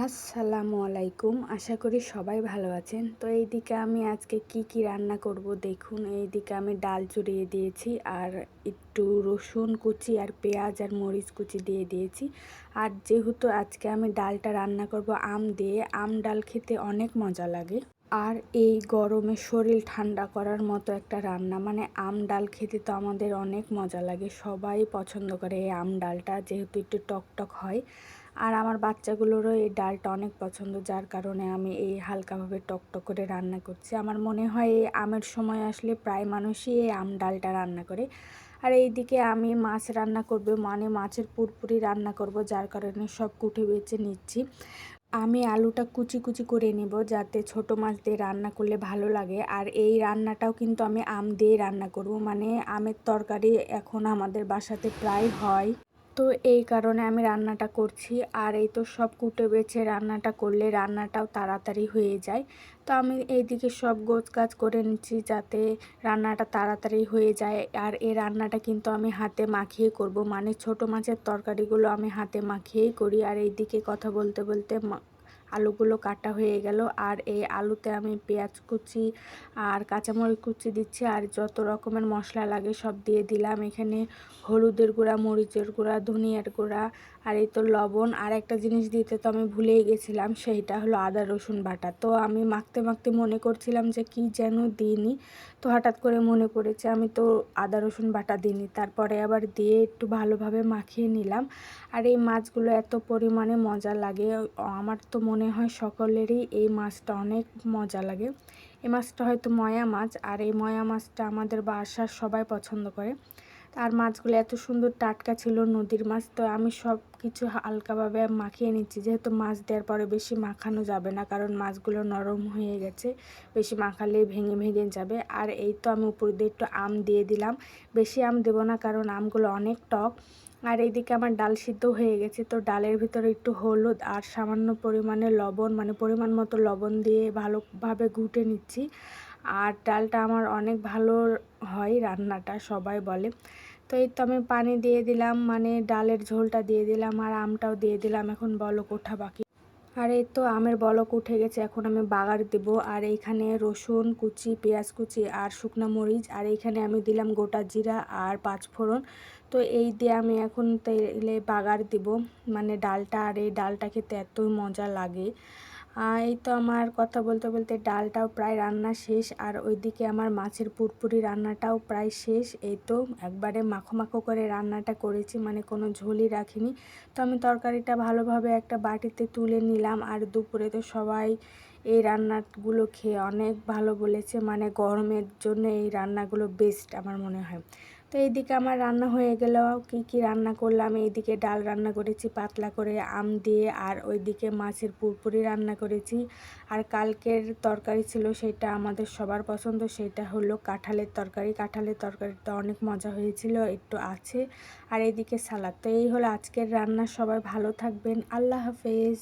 আসসালামু আলাইকুম। আশা করি সবাই ভালো আছেন। তো এইদিকে আমি আজকে কি রান্না করব দেখুন। এইদিকে আমি ডাল চড়িয়ে দিয়েছি আর একটু রসুন কুচি আর পেঁয়াজ আর মরিচ কুচি দিয়ে দিয়েছি। আর যেহেতু আজকে আমি ডালটা রান্না করব আম দিয়ে, আম ডাল খেতে অনেক মজা লাগে। আর এই গরমে শরীর ঠান্ডা করার মতো একটা রান্না, মানে আম ডাল খেতে তো আমাদের অনেক মজা লাগে। সবাই পছন্দ করে এই আম ডালটা, যেহেতু একটু টক হয়। আর আমার বাচ্চাগুলোরও এই ডালটা অনেক পছন্দ, যার কারণে আমি এই হালকাভাবে টক করে রান্না করছি। আমার মনে হয় এই আমের সময় আসলে প্রায় মানুষই এই আম ডালটা রান্না করে। আর এইদিকে আমি মাছ রান্না করব, মানে মাছের পুরপুরি রান্না করব, যার কারণে সব কুটে বেছে নিচ্ছি। আমি আলুটা কুচি করে নেব, যাতে ছোট মাছ দিয়ে রান্না করলে ভালো লাগে। আর এই রান্নাটাও কিন্তু আমি আম দিয়ে রান্না করব, মানে আমের তরকারি এখন আমাদের বাসাতে প্রায় হয়। তো এই কারণে আমি রান্নাটা করছি। আর এই তো সব কুটে বেছে রান্নাটা করলে রান্নাটাও তাড়াতাড়ি হয়ে যায়। তো আমি এইদিকে সব গোছগাছ করে নিচ্ছি, যাতে রান্নাটা তাড়াতাড়ি হয়ে যায়। আর এই রান্নাটা কিন্তু আমি হাতে মাখিয়ে করব, মানে ছোট মাছের তরকারিগুলো আমি হাতে মাখিয়েই করি। আর এইদিকে কথা বলতে বলতে আলুগুলো কাটা হয়ে গেল। আর এই আলুতে আমি পেঁয়াজ কুচি আর কাঁচামরিচ কুচি দিচ্ছি, আর যত রকমের মশলা লাগে সব দিয়ে দিলাম। এখানে হলুদের গুঁড়া, মরিচের গুঁড়া, ধনিয়ার গুঁড়া, আর এই তো লবণ। আর একটা জিনিস দিতে তো আমি ভুলেই গেছিলাম, সেইটা হলো আদা রসুন বাটা। তো আমি মাখতে মনে করছিলাম যে কি যেন দিইনি, তো হঠাৎ করে মনে পড়েছে আমি তো আদা রসুন বাটা দিইনি। তারপরে আবার দিয়ে একটু ভালোভাবে মাখিয়ে নিলাম। আর এই মাছগুলো এত পরিমাণে মজা লাগে, আমার তো মনে হয় সকলেরই এই মাছটা অনেক মজা লাগে। এই মাছটা হয়তো ময়া মাছ, আর এই ময়া মাছটা আমাদের বাসার সবাই পছন্দ করে। আর মাছগুলো এত সুন্দর টাটকা ছিল, নদীর মাছ। তো আমি সব কিছু হালকাভাবে মাখিয়ে নিচ্ছি, যেহেতু মাছ দেওয়ার পরে বেশি মাখানো যাবে না, কারণ মাছগুলো নরম হয়ে গেছে, বেশি মাখালে ভেঙে যাবে। আর এই তো আমি উপর দিয়ে একটু আম দিয়ে দিলাম, বেশি আম দেবো না কারণ আমগুলো অনেক টক। আর এইদিকে আমার ডাল সিদ্ধ হয়ে গেছে, তো ডালের ভিতরে একটু হলুদ আর সামান্য পরিমাণে লবণ, মানে পরিমাণ মতো লবণ দিয়ে ভালোভাবে ঘুটে নিচ্ছি। আর ডালটা আমার অনেক ভালো হয় রান্নাটা, সবাই বলে। তো এই তো আমি পানি দিয়ে দিলাম, মানে ডালের ঝোলটা দিয়ে দিলাম, আর আমটাও দিয়ে দিলাম। এখন বলক ওঠা বাকি। আর এই তো আমের বলক উঠে গেছে, এখন আমি বাগার দেব। আর এইখানে রসুন কুচি, পেঁয়াজ কুচি আর শুকনো মরিচ, আর এইখানে আমি দিলাম গোটা জিরা আর পাঁচফোড়ন। তো এই দিয়ে আমি এখন তেলে বাগার দিব, মানে ডালটা। আর এই ডালটা খেতে এতই মজা লাগে। এই তো আমার কথা বলতে বলতে ডালটাও প্রায় রান্না শেষ, আর ওইদিকে আমার মাছের পুরপুরি রান্নাটাও প্রায় শেষ। এই তো একবারে মাখো করে রান্নাটা করেছি, মানে কোনো ঝোলই রাখিনি। তো আমি তরকারিটা ভালোভাবে একটা বাটিতে তুলে নিলাম। আর দুপুরে তো সবাই এই রান্নাগুলো খেয়ে অনেক ভালো বলেছে, মানে গরমের জন্য এই রান্নাগুলো বেস্ট আমার মনে হয়। তো এইদিকে আমার রান্না হয়ে গেল। কি রান্না করলাম, এইদিকে ডাল রান্না করেছি পাতলা করে আম দিয়ে, আর ওইদিকে মাছের পুরপুরি রান্না করেছি। আর কালকের তরকারি ছিল, সেটা আমাদের সবার পছন্দ, সেটা হলো কাঁঠালের তরকারি। কাঁঠালের তরকারিটা অনেক মজা হয়েছিল, একটু আছে। আর এইদিকে সালাদ। তো এই হলো আজকের রান্না। সবাই ভালো থাকবেন। আল্লাহ হাফেজ।